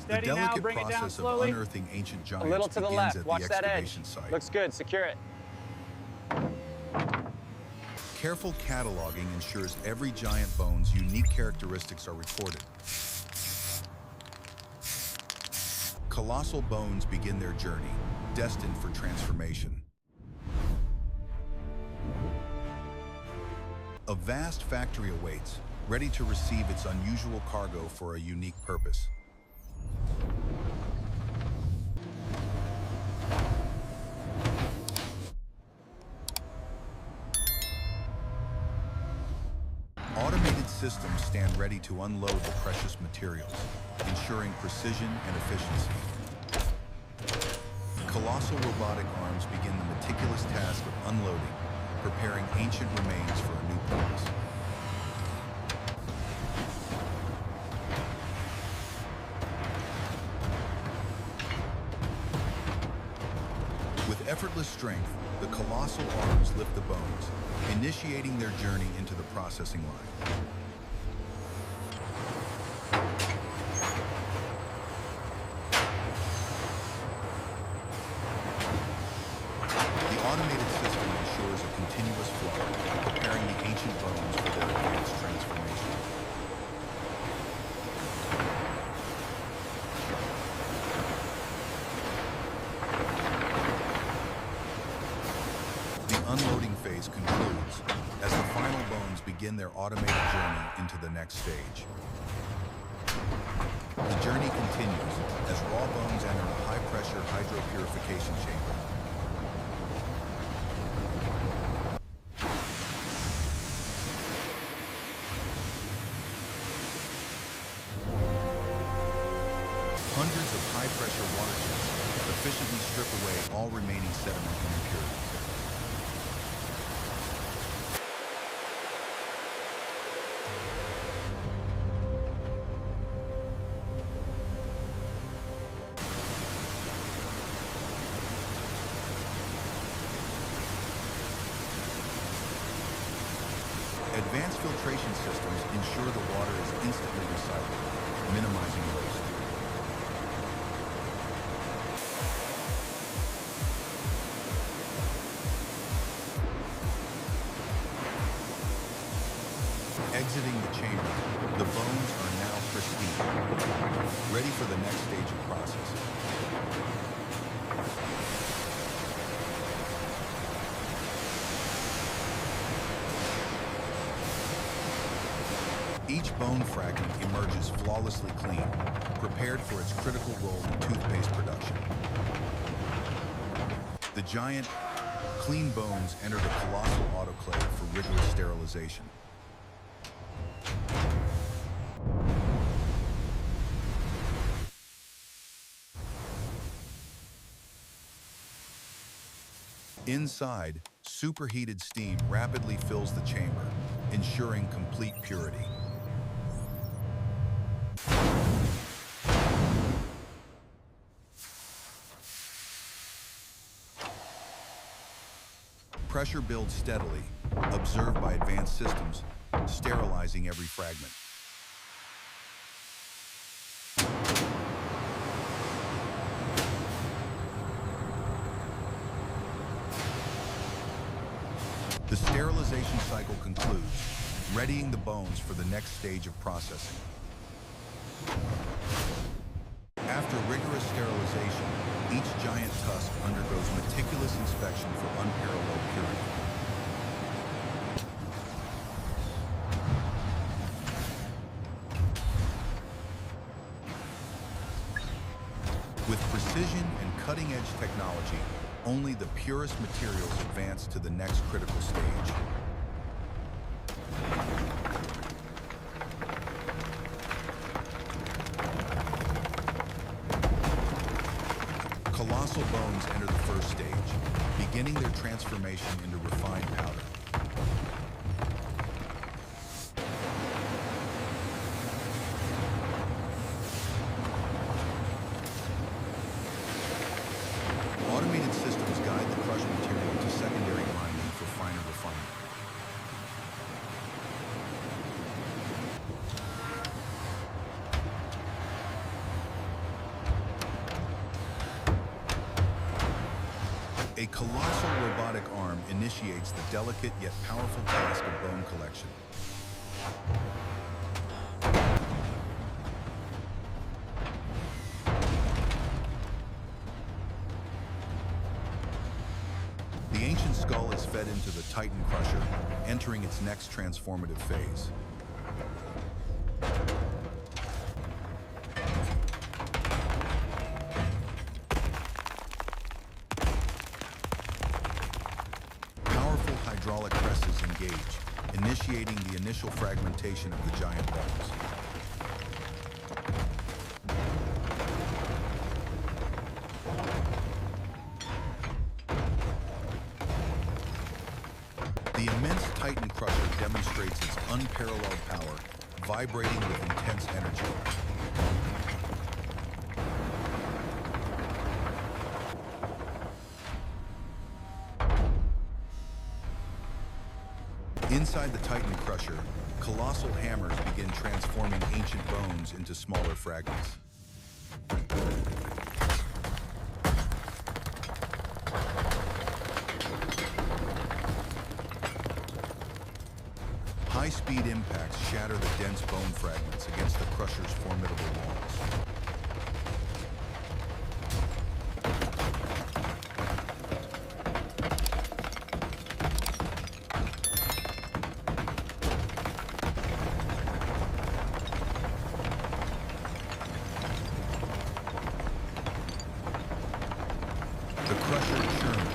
The Steady now, delicate bring it down process of slowly. unearthing ancient A giants little to the begins left. at the Watch that edge. excavation site. Looks good. Secure it. Careful cataloging ensures every giant bone's unique characteristics are recorded. Colossal bones begin their journey, destined for transformation. A vast factory awaits, ready to receive its unusual cargo for a unique purpose. Automated systems stand ready to unload the precious materials, ensuring precision and efficiency. Colossal robotic arms begin the meticulous task of unloading, preparing ancient remains for a new purpose. With effortless strength, the colossal arms lift the bones, initiating their journey into the processing line. The automated system ensures a continuous flow, preparing the ancient bones for their advanced transformation. The unloading phase concludes as the final bones begin their automated journey into the next stage. The journey continues as raw bones enter a high-pressure hydropurification chamber. Hundreds of high-pressure water jets efficiently strip away all remaining sediment and impurities. Advanced filtration systems ensure the water is instantly recycled, minimizing waste. Exiting the chamber, the bones are now pristine, ready for the next stage of processing. Each bone fragment emerges flawlessly clean, prepared for its critical role in toothpaste production. The giant, clean bones enter the colossal autoclave for rigorous sterilization. Inside, superheated steam rapidly fills the chamber, ensuring complete purity. Pressure builds steadily, observed by advanced systems, sterilizing every fragment. The sterilization cycle concludes, readying the bones for the next stage of processing. After rigorous sterilization, each giant tusk undergoes meticulous inspection for unparalleled purity. With precision and cutting-edge technology, only the purest materials advance to the next critical stage. Colossal bones enter the first stage, beginning their transformation into refined powder. Automated systems guide the crushed material to secondary grinding for finer refinement. A colossal robotic arm initiates the delicate yet powerful task of bone collection. The ancient skull is fed into the Titan crusher, entering its next transformative phase. Powerful hydraulic presses engage, initiating the initial fragmentation of the giant bones. The immense Titan crusher demonstrates its unparalleled power, vibrating with intense energy. Inside the Titan crusher, colossal hammers begin transforming ancient bones into smaller fragments. High-speed impacts shatter the dense bone fragments against the crusher's formidable walls. The crusher churns,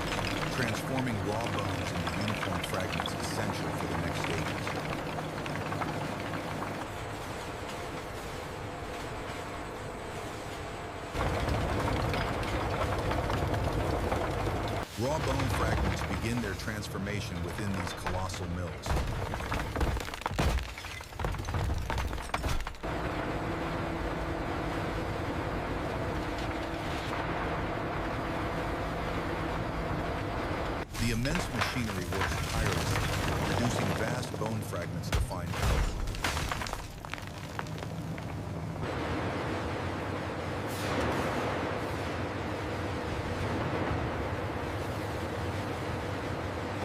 transforming raw bones into uniform fragments essential for the next stages. Raw bone fragments begin their transformation within these colossal mills. The immense machinery works tirelessly, reducing vast bone fragments to fine powder.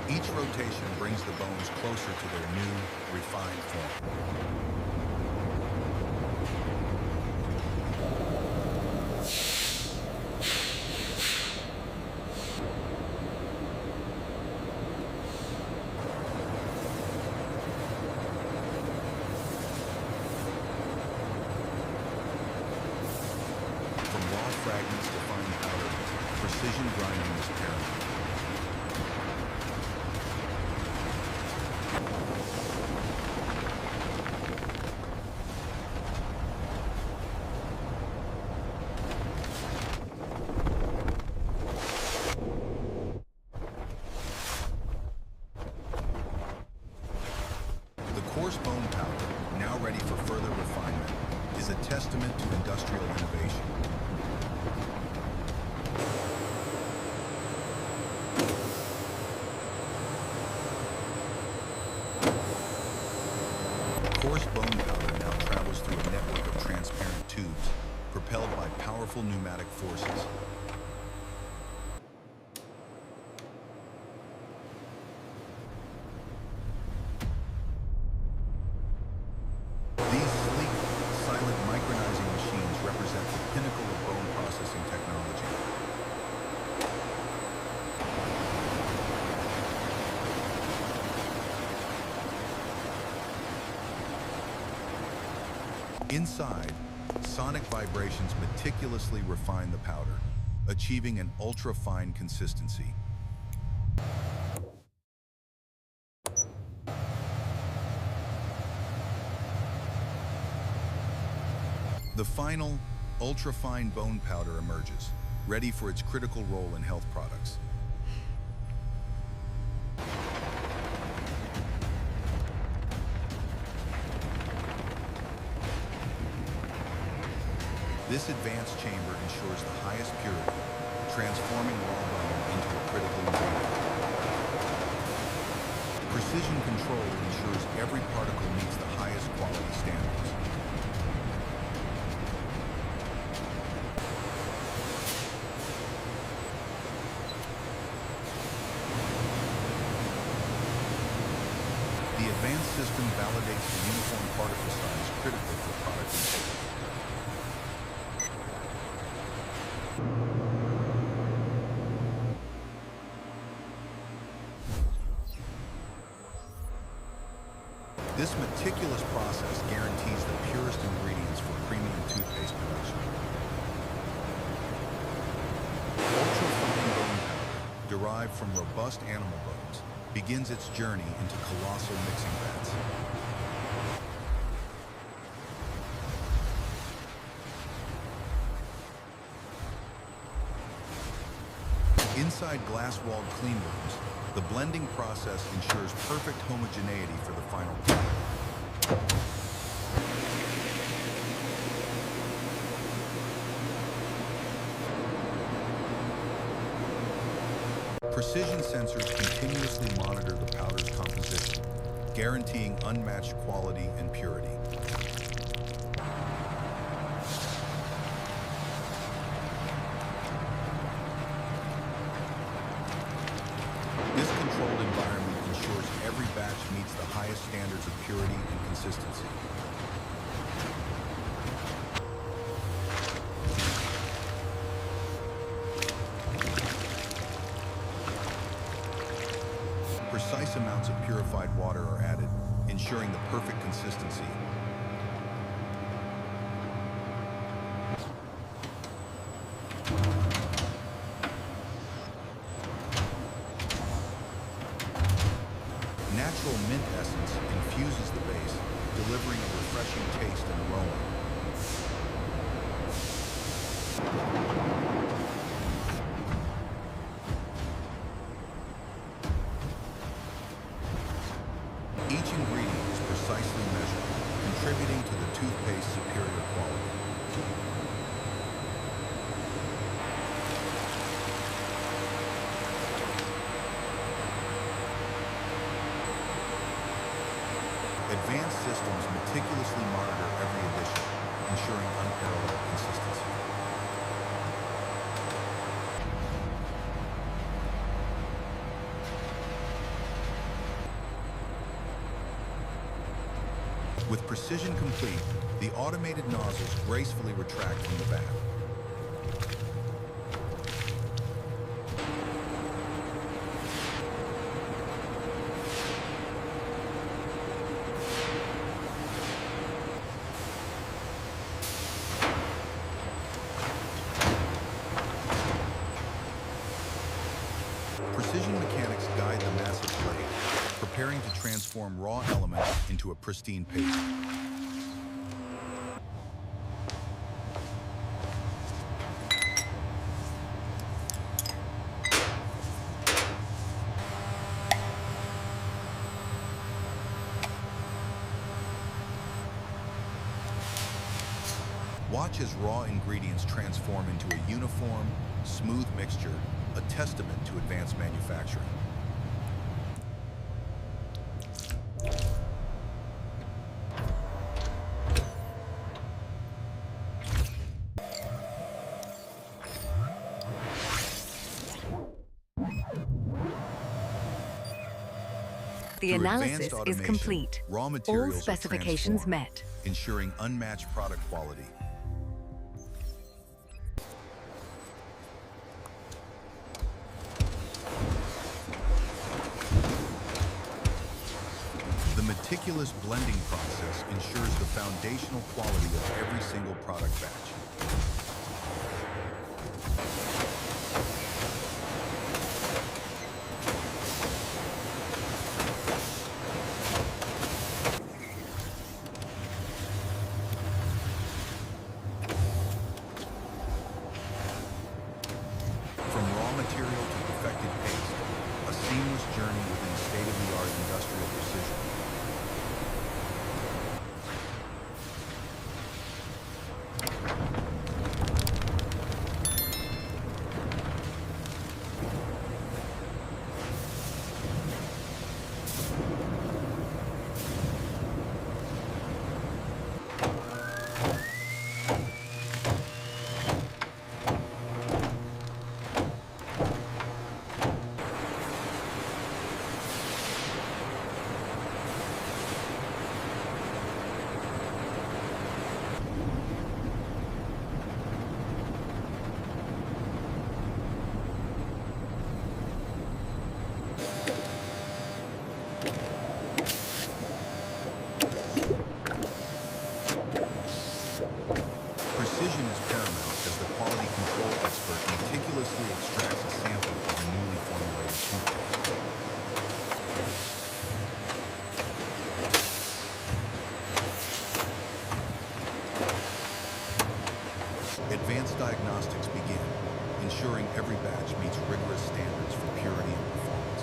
Each rotation brings the bones closer to their new, refined form. From raw fragments to fine powder, precision grinding is paramount. The coarse bone powder, now ready for further refinement, is a testament to industrial innovation. Coarse bone powder now travels through a network of transparent tubes, propelled by powerful pneumatic forces. These sleek, silent micronizing machines represent the pinnacle of bone processing technology. Inside, sonic vibrations meticulously refine the powder, achieving an ultra-fine consistency. The final, ultra-fine bone powder emerges, ready for its critical role in health products. This advanced chamber ensures the highest purity, transforming raw bone into a critical ingredient. Precision control ensures every particle meets the highest quality standards. system validates the uniform particle size critical for product integrity. This meticulous process guarantees the purest ingredients for premium toothpaste production. Ultra-fine bone powder, derived from robust animal bones, begins its journey into colossal mixing vats. Inside glass-walled clean rooms, the blending process ensures perfect homogeneity for the final product. Precision sensors continuously monitor the powder's composition, guaranteeing unmatched quality and purity. This controlled environment ensures every batch meets the highest standards of purity and consistency. Precise amounts of purified water are added, ensuring the perfect consistency. Natural mint essence infuses the base, delivering a refreshing taste and aroma. Each ingredient is precisely measured, contributing to the toothpaste's superior quality. Advanced systems meticulously monitor every addition, ensuring unparalleled consistency. With precision complete, the automated nozzles gracefully retract from the vat. Precision mechanics guide the massive blade, preparing to transform raw elements into a pristine paste. Watch as raw ingredients transform into a uniform, smooth mixture, a testament to advanced manufacturing. The analysis is complete. Raw materials All specifications met, ensuring unmatched product quality. The meticulous blending process ensures the foundational quality of every single product batch. From raw material to perfected paste, a seamless journey within state-of-the-art industrial precision. Precision is paramount as the quality control expert meticulously extracts a sample of the newly formulated toothpaste. Advanced diagnostics begin, ensuring every batch meets rigorous standards for purity and performance.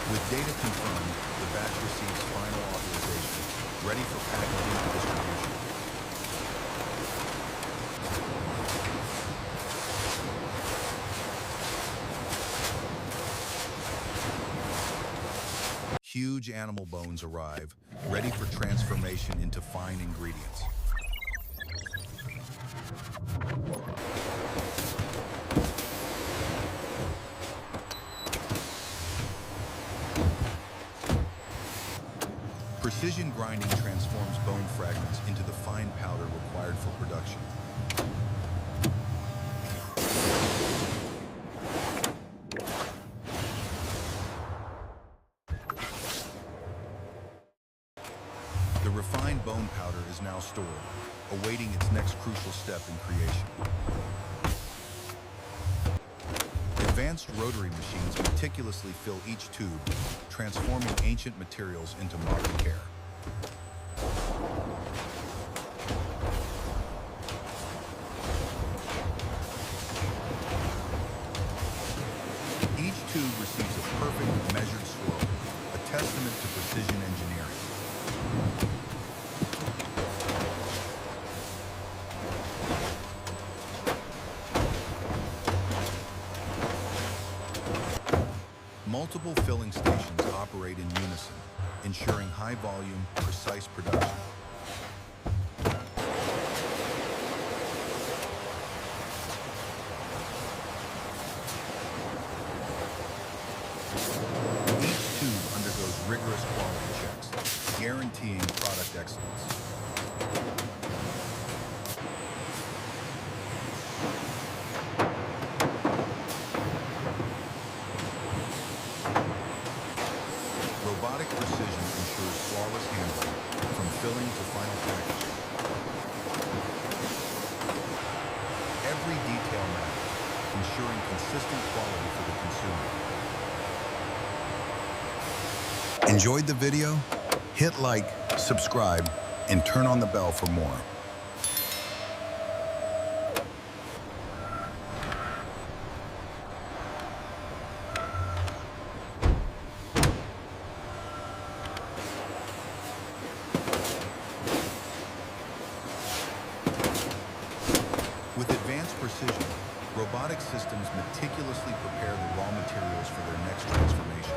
With data confirmed, the batch receives final authorization, ready for packaging and distribution. Huge animal bones arrive, ready for transformation into fine ingredients. Precision grinding transforms bone fragments into the fine powder required for production. The refined bone powder is now stored, awaiting its next crucial step in creation. Advanced rotary machines meticulously fill each tube, transforming ancient materials into modern care. Each tube receives a perfect, measured swirl, a testament to precision engineering. Multiple filling stations operate in unison, ensuring high volume, precise production. Each tube undergoes rigorous quality checks, guaranteeing product excellence. Robotic precision ensures flawless handling, from filling to final packaging. Every detail matters, ensuring consistent quality for the consumer. Enjoyed the video? Hit like, subscribe, and turn on the bell for more. With advanced precision, robotic systems meticulously prepare the raw materials for their next transformation.